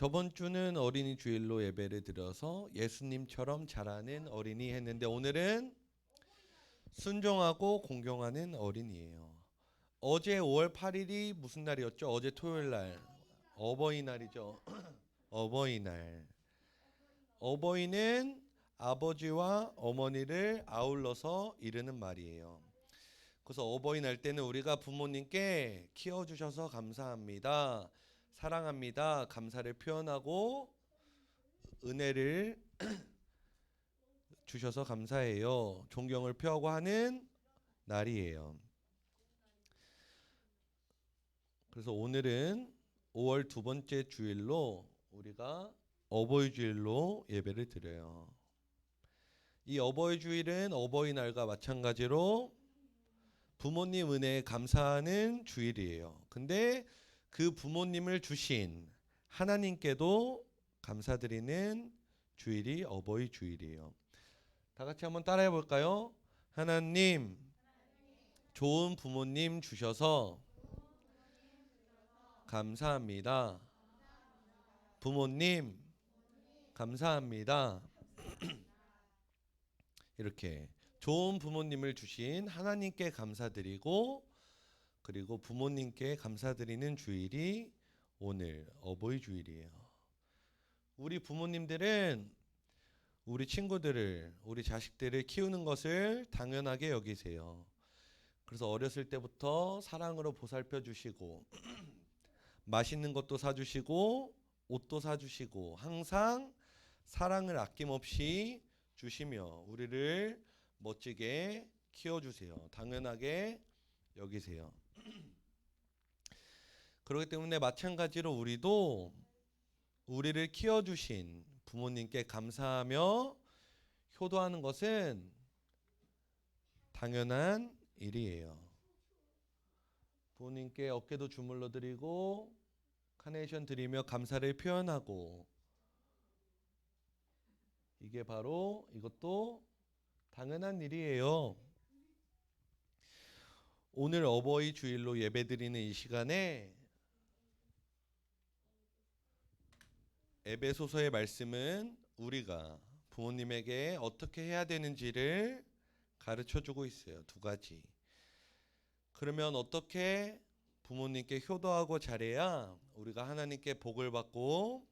저번 주는 어린이 주일로 예배를 드려서 예수님처럼 자라는 어린이 했는데 오늘은 순종하고 공경하는 어린이에요. 어제 5월 8일이 무슨 날이었죠? 어제 토요일 날 어버이날이죠. 어버이날. 어버이는 아버지와 어머니를 아울러서 이르는 말이에요. 그래서 어버이날 때는 우리가 부모님께 키워주셔서 감사합니다. 사랑합니다. 감사를 표현하고 은혜를 주셔서 감사해요. 존경을 표하고 하는 날이에요. 그래서 오늘은 5월 두 번째 주일로 우리가 어버이 주일로 예배를 드려요. 이 어버이 주일은 어버이날과 마찬가지로 부모님 은혜에 감사하는 주일이에요. 근데 그 부모님을 주신 하나님께도 감사드리는 주일이 어버이 주일이에요. 다 같이 한번 따라해 볼까요? 하나님, 좋은 부모님 주셔서 감사합니다. 부모님, 감사합니다. 이렇게 좋은 부모님을 주신 하나님께 감사드리고 그리고 부모님께 감사드리는 주일이 오늘 어버이 주일이에요. 우리 부모님들은 우리 친구들을, 우리 자식들을 키우는 것을 당연하게 여기세요. 그래서 어렸을 때부터 사랑으로 보살펴 주시고 맛있는 것도 사주시고 옷도 사주시고 항상 사랑을 아낌없이 주시며 우리를 멋지게 키워주세요. 당연하게 여기세요. 그렇기 때문에 마찬가지로 우리도 우리를 키워주신 부모님께 감사하며 효도하는 것은 당연한 일이에요. 부모님께 어깨도 주물러 드리고 카네이션 드리며 감사를 표현하고 이게 바로 이것도 당연한 일이에요. 오늘 어버이 주일로 예배드리는 이 시간에 에베소서의 말씀은 우리가 부모님에게 어떻게 해야 되는지를 가르쳐 주고 있어요. 두 가지. 그러면 어떻게 부모님께 효도하고 잘해야 우리가 하나님께 복을 받고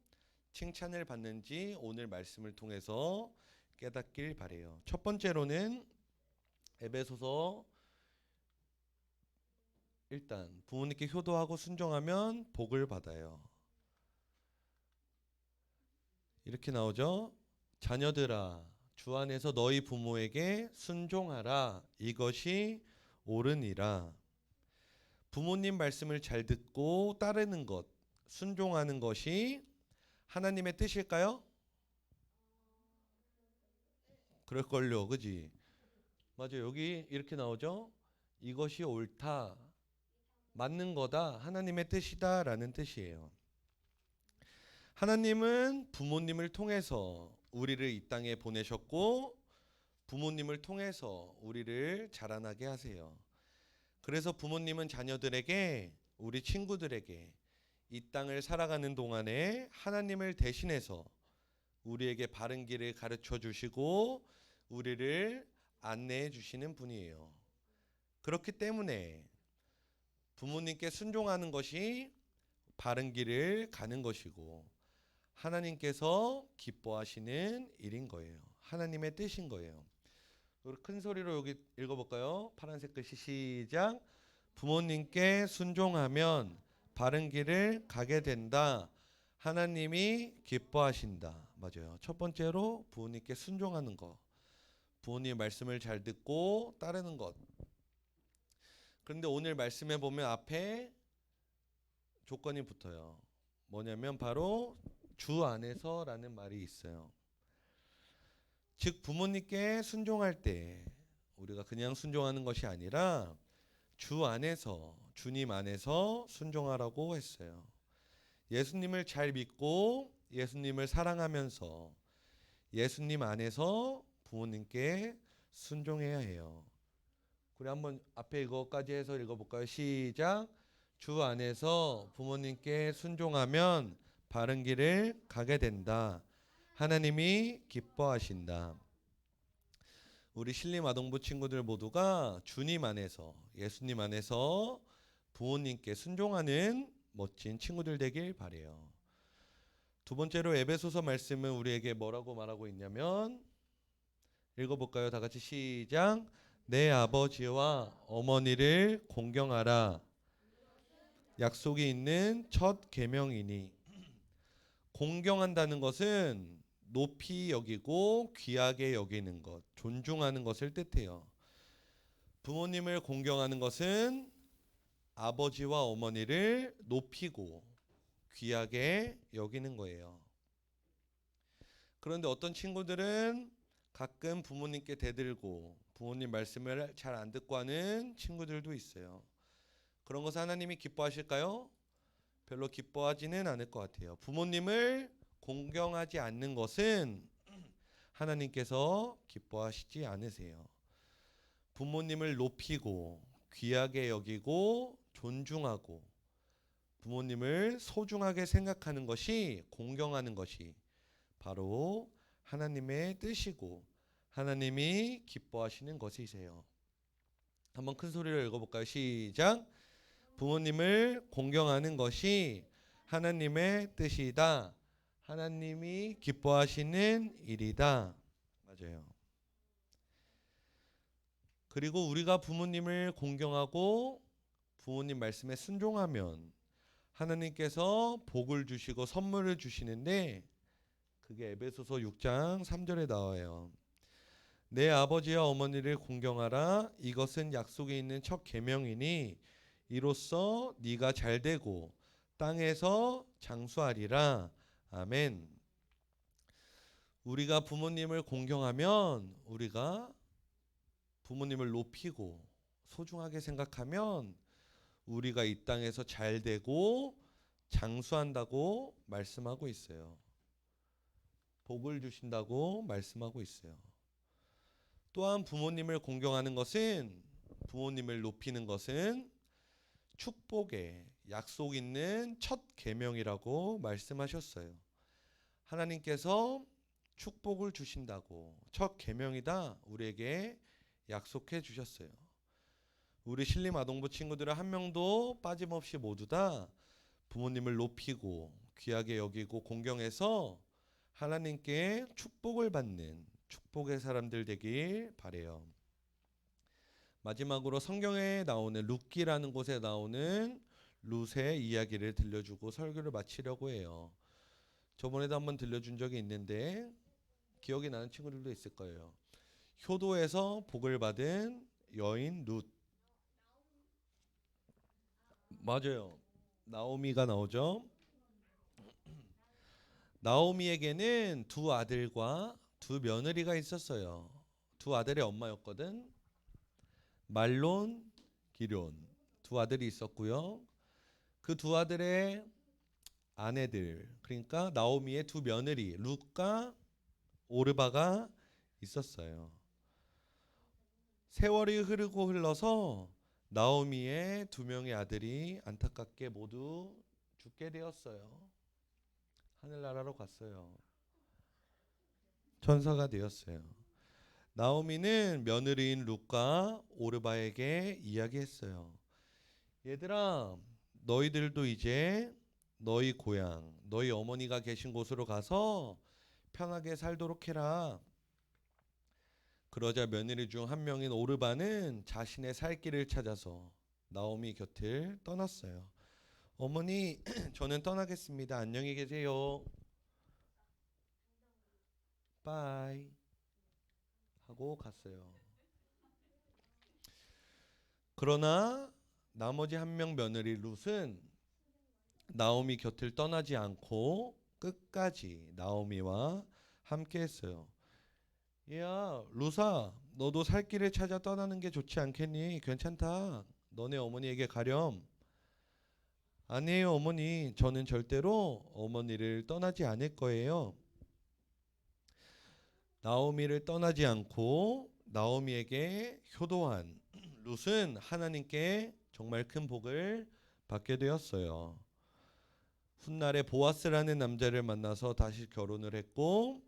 칭찬을 받는지 오늘 말씀을 통해서 깨닫길 바래요. 첫 번째로는 에베소서 일단 부모님께 효도하고 순종하면 복을 받아요. 이렇게 나오죠. 자녀들아 주 안에서 너희 부모에게 순종하라. 이것이 옳으니라. 부모님 말씀을 잘 듣고 따르는 것, 순종하는 것이 하나님의 뜻일까요? 그럴걸요, 그지? 맞아요. 여기 이렇게 나오죠. 이것이 옳다, 맞는 거다, 하나님의 뜻이다라는 뜻이에요. 하나님은 부모님을 통해서 우리를 이 땅에 보내셨고 부모님을 통해서 우리를 자라나게 하세요. 그래서 부모님은 자녀들에게 우리 친구들에게 이 땅을 살아가는 동안에 하나님을 대신해서 우리에게 바른 길을 가르쳐 주시고 우리를 안내해 주시는 분이에요. 그렇기 때문에 부모님께 순종하는 것이 바른 길을 가는 것이고 하나님께서 기뻐하시는 일인 거예요. 하나님의 뜻인 거예요. 우리 큰 소리로 여기 읽어볼까요? 파란색 글씨 시작. 부모님께 순종하면 바른 길을 가게 된다. 하나님이 기뻐하신다. 맞아요. 첫 번째로 부모님께 순종하는 것. 부모님 말씀을 잘 듣고 따르는 것. 그런데 오늘 말씀에 보면 앞에 조건이 붙어요. 뭐냐면 바로 주 안에서라는 말이 있어요. 즉 부모님께 순종할 때 우리가 그냥 순종하는 것이 아니라 주 안에서 주님 안에서 순종하라고 했어요. 예수님을 잘 믿고 예수님을 사랑하면서 예수님 안에서 부모님께 순종해야 해요. 우리 한번 앞에 이거까지 해서 읽어볼까요? 시작. 주 안에서 부모님께 순종하면 바른 길을 가게 된다. 하나님이 기뻐하신다. 우리 신림아동부 친구들 모두가 주님 안에서, 예수님 안에서 부모님께 순종하는 멋진 친구들 되길 바래요. 두 번째로 에베소서 말씀은 우리에게 뭐라고 말하고 있냐면, 읽어볼까요? 다 같이 시작. 내 아버지와 어머니를 공경하라. 약속이 있는 첫 계명이니. 공경한다는 것은 높이 여기고 귀하게 여기는 것, 존중하는 것을 뜻해요. 부모님을 공경하는 것은 아버지와 어머니를 높이고 귀하게 여기는 거예요. 그런데 어떤 친구들은 가끔 부모님께 대들고 부모님 말씀을 잘 안 듣고 하는 친구들도 있어요. 그런 것을 하나님이 기뻐하실까요? 별로 기뻐하지는 않을 것 같아요. 부모님을 공경하지 않는 것은 하나님께서 기뻐하시지 않으세요. 부모님을 높이고 귀하게 여기고 존중하고 부모님을 소중하게 생각하는 것이, 공경하는 것이 바로 하나님의 뜻이고 하나님이 기뻐하시는 것이세요. 한번 큰 소리로 읽어볼까요? 시작. 부모님을 공경하는 것이 하나님의 뜻이다. 하나님이 기뻐하시는 일이다. 맞아요. 그리고 우리가 부모님을 공경하고 부모님 말씀에 순종하면 하나님께서 복을 주시고 선물을 주시는데, 그게 에베소서 6장 3절에 나와요. 내 아버지와 어머니를 공경하라. 이것은 약속이 있는 첫 계명이니 이로써 네가 잘되고 땅에서 장수하리라. 아멘. 우리가 부모님을 공경하면, 우리가 부모님을 높이고 소중하게 생각하면 우리가 이 땅에서 잘되고 장수한다고 말씀하고 있어요. 복을 주신다고 말씀하고 있어요. 또한 부모님을 공경하는 것은, 부모님을 높이는 것은 축복의 약속 있는 첫 계명이라고 말씀하셨어요. 하나님께서 축복을 주신다고 첫 계명이다 우리에게 약속해 주셨어요. 우리 신림 아동부 친구들은 한 명도 빠짐없이 모두 다 부모님을 높이고 귀하게 여기고 공경해서 하나님께 축복을 받는 축복의 사람들 되길 바래요. 마지막으로 성경에 나오는 룻기라는 곳에 나오는 룻의 이야기를 들려주고 설교를 마치려고 해요. 저번에도 한번 들려준 적이 있는데 기억이 나는 친구들도 있을 거예요. 효도에서 복을 받은 여인 룻. 맞아요. 나오미가 나오죠. 나오미에게는 두 아들과 두 며느리가 있었어요. 두 아들의 엄마였거든. 말론, 기럨 두 아들이 있었고요. 그 두 아들의 아내들, 그러니까 나오미의 두 며느리 룻과 오르바가 있었어요. 세월이 흐르고 흘러서 나오미의 두 명의 아들이 안타깝게 모두 죽게 되었어요. 하늘나라로 갔어요. 천사가 되었어요. 나오미는 며느리인 룻과 오르바에게 이야기했어요. 얘들아, 너희들도 이제 너희 고향, 너희 어머니가 계신 곳으로 가서 편하게 살도록 해라. 그러자 며느리 중 한 명인 오르바는 자신의 살 길을 찾아서 나오미 곁을 떠났어요. 어머니, 저는 떠나겠습니다. 안녕히 계세요. 빠이 하고 갔어요. 그러나 나머지 한 명 며느리 룻은 나오미 곁을 떠나지 않고 끝까지 나오미와 함께 했어요. 야, 룻아, 너도 살 길을 찾아 떠나는 게 좋지 않겠니? 괜찮다. 너네 어머니에게 가렴. 아니에요, 어머니. 저는 절대로 어머니를 떠나지 않을 거예요. 나오미를 떠나지 않고 나오미에게 효도한 룻은 하나님께 정말 큰 복을 받게 되었어요. 훗날에 보아스라는 남자를 만나서 다시 결혼을 했고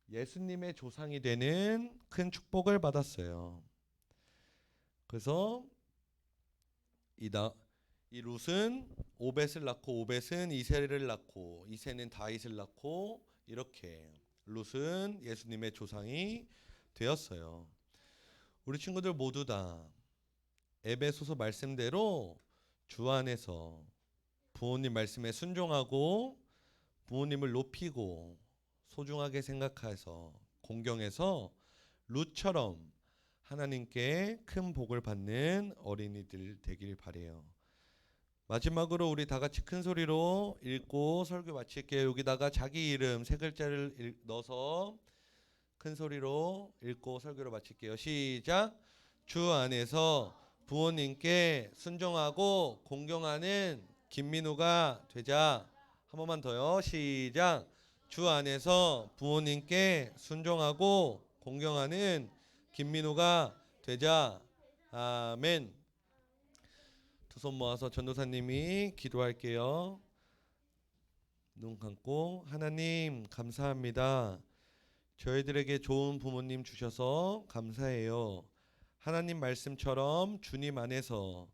예수님의 조상이 되는 큰 축복을 받았어요. 그래서 이 룻은 오벳을 낳고 오벳은 이새를 낳고 이새는 다윗을 낳고 이렇게 룻은 예수님의 조상이 되었어요. 우리 친구들 모두 다 에베소서 말씀대로 주 안에서 부모님 말씀에 순종하고 부모님을 높이고 소중하게 생각해서 공경해서 룻처럼 하나님께 큰 복을 받는 어린이들 되길 바래요. 마지막으로 우리 다 같이 큰 소리로 읽고 설교 마칠게요. 여기다가 자기 이름 세 글자를 넣어서 큰 소리로 읽고 설교를 마칠게요. 시작. 주 안에서 부모님께 순종하고 공경하는 김민우가 되자. 한 번만 더요. 시작. 주 안에서 부모님께 순종하고 공경하는 김민우가 되자. 아멘. 두 손 모아서 전도사님이 기도할게요. 눈 감고 하나님 감사합니다. 저희들에게 좋은 부모님 주셔서 감사해요. 하나님 말씀처럼 주님 안에서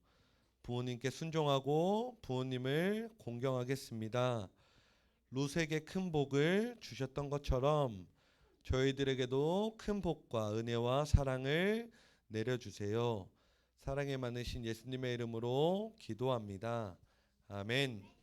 부모님께 순종하고 부모님을 공경하겠습니다. 룻에게 큰 복을 주셨던 것처럼 저희들에게도 큰 복과 은혜와 사랑을 내려주세요. 사랑에 많으신 예수님의 이름으로 기도합니다. 아멘.